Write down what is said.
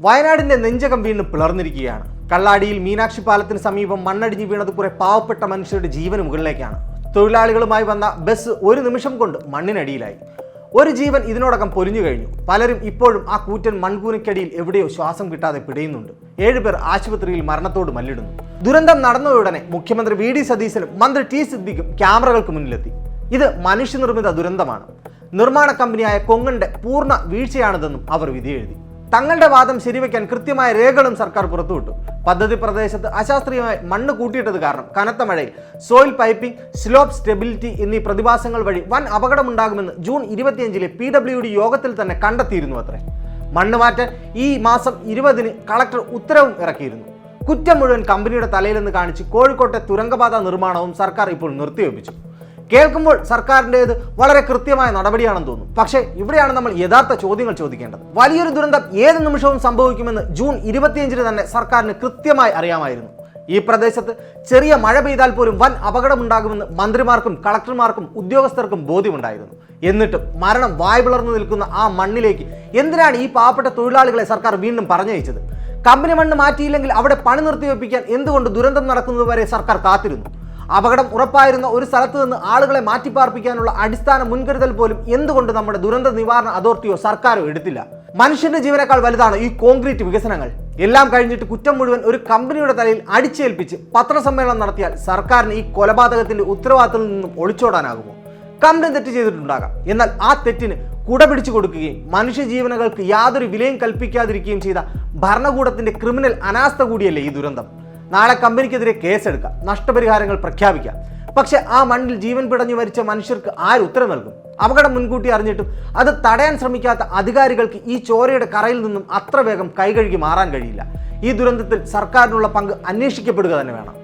വയനാടിന്റെ നെഞ്ചകം വീണ്ടും പിളർന്നിരിക്കുകയാണ്. കള്ളാടിയിൽ മീനാക്ഷി പാലത്തിന് സമീപം മണ്ണടിഞ്ഞ് വീണത് കുറെ പാവപ്പെട്ട മനുഷ്യരുടെ ജീവന് മുകളിലേക്കാണ്. തൊഴിലാളികളുമായി വന്ന ബസ് ഒരു നിമിഷം കൊണ്ട് മണ്ണിനടിയിലായി. ഒരു ജീവൻ ഇതിനോടകം പൊലിഞ്ഞു കഴിഞ്ഞു. പലരും ഇപ്പോഴും ആ കൂറ്റൻ മൺകൂനയ്ക്കടിയിൽ എവിടെയോ ശ്വാസം കിട്ടാതെ പിടയുന്നുണ്ട്. 7 പേർ ആശുപത്രിയിൽ മരണത്തോട് മല്ലിടുന്നു. ദുരന്തം നടന്നയുടനെ മുഖ്യമന്ത്രി വി ഡി സതീശനും മന്ത്രി ടി സിദ്ദിഖും ക്യാമറകൾക്ക് മുന്നിലെത്തി. ഇത് മനുഷ്യനിർമ്മിത ദുരന്തമാണ്, നിർമ്മാണ കമ്പനിയായ കൊങ്ങന്റെ പൂർണ്ണ വീഴ്ചയാണിതെന്നും അവർ വിധിയെഴുതി. തങ്ങളുടെ വാദം ശരിവെക്കാൻ കൃത്യമായ രേഖകളും സർക്കാർ പുറത്തുവിട്ടു. പദ്ധതി പ്രദേശത്ത് അശാസ്ത്രീയമായി മണ്ണ് കൂട്ടിയിട്ടത് കാരണം കനത്ത മഴയിൽ സോയിൽ പൈപ്പിംഗ്, സ്ലോപ്പ് സ്റ്റെബിലിറ്റി എന്നീ പ്രതിഭാസങ്ങൾ വഴി വൻ അപകടമുണ്ടാകുമെന്ന് ജൂൺ 25 PWD യോഗത്തിൽ തന്നെ കണ്ടെത്തിയിരുന്നു അത്രേ. മണ്ണ് മാറ്റാൻ ഈ മാസം 20 കളക്ടർ ഉത്തരവും ഇറക്കിയിരുന്നു. കുറ്റം മുഴുവൻ കമ്പനിയുടെ തലയിലെന്ന് കാണിച്ച് കോഴിക്കോട്ടെ തുരങ്കപാത നിർമ്മാണവും സർക്കാർ ഇപ്പോൾ നിർത്തിവെപ്പിച്ചു. കേൾക്കുമ്പോൾ സർക്കാരിൻ്റേത് വളരെ കൃത്യമായ നടപടിയാണെന്ന് തോന്നും. പക്ഷേ ഇവിടെയാണ് നമ്മൾ യഥാർത്ഥ ചോദ്യങ്ങൾ ചോദിക്കേണ്ടത്. വലിയൊരു ദുരന്തം ഏത് നിമിഷവും സംഭവിക്കുമെന്ന് ജൂൺ 25 തന്നെ സർക്കാരിന് കൃത്യമായി അറിയാമായിരുന്നു. ഈ പ്രദേശത്ത് ചെറിയ മഴ പെയ്താൽ പോലും വൻ അപകടമുണ്ടാകുമെന്ന് മന്ത്രിമാർക്കും കളക്ടർമാർക്കും ഉദ്യോഗസ്ഥർക്കും ബോധ്യമുണ്ടായിരുന്നു. എന്നിട്ടും മരണം വായ് പിളർന്നു നിൽക്കുന്ന ആ മണ്ണിലേക്ക് എന്തിനാണ് ഈ പാവപ്പെട്ട തൊഴിലാളികളെ സർക്കാർ വീണ്ടും പറഞ്ഞയച്ചത്? കമ്പനി മണ്ണ് മാറ്റിയില്ലെങ്കിൽ അവിടെ പണി നിർത്തിവെപ്പിക്കാൻ എന്തുകൊണ്ട് ദുരന്തം നടക്കുന്നതുവരെ സർക്കാർ കാത്തിരുന്നു? അപകടം ഉറപ്പായിരുന്ന ഒരു സ്ഥലത്ത് നിന്ന് ആളുകളെ മാറ്റിപ്പാർപ്പിക്കാനുള്ള അടിസ്ഥാന മുൻകരുതൽ പോലും എന്തുകൊണ്ട് നമ്മുടെ ദുരന്ത നിവാരണ അതോറിറ്റിയോ സർക്കാരോ എടുത്തില്ല? മനുഷ്യന്റെ ജീവനേക്കാൾ വലുതാണ് ഈ കോൺക്രീറ്റ് വികസനങ്ങൾ. എല്ലാം കഴിഞ്ഞിട്ട് കുറ്റം മുഴുവൻ ഒരു കമ്പനിയുടെ തലയിൽ അടിച്ചേൽപ്പിച്ച് പത്രസമ്മേളനം നടത്തിയാൽ സർക്കാരിന് ഈ കൊലപാതകത്തിന്റെ ഉത്തരവാദിത്തത്തിൽ നിന്നും ഒളിച്ചോടാനാകുമോ? കമ്പനി തെറ്റ് ചെയ്തിട്ടുണ്ടാകാം, എന്നാൽ ആ തെറ്റിന് കുട പിടിച്ചു കൊടുക്കുകയും മനുഷ്യജീവനുകൾക്ക് യാതൊരു വിലയും കൽപ്പിക്കാതിരിക്കുകയും ചെയ്ത ഭരണകൂടത്തിന്റെ ക്രിമിനൽ അനാസ്ഥ കൂടിയല്ലേ ഈ ദുരന്തം? നാളെ കമ്പനിക്കെതിരെ കേസെടുക്കാം, നഷ്ടപരിഹാരങ്ങൾ പ്രഖ്യാപിക്കാം. പക്ഷെ ആ മണ്ണിൽ ജീവൻ പിടഞ്ഞു മരിച്ച മനുഷ്യർക്ക് ആര് ഉത്തരം നൽകും? അപകടം മുൻകൂട്ടി അറിഞ്ഞിട്ടും അത് തടയാൻ ശ്രമിക്കാത്ത അധികാരികൾക്ക് ഈ ചോരയുടെ കറയിൽ നിന്നും അത്ര വേഗം കൈകഴുകി മാറാൻ കഴിയില്ല. ഈ ദുരന്തത്തിൽ സർക്കാരിനുള്ള പങ്ക് അന്വേഷിക്കപ്പെടുക തന്നെ വേണം.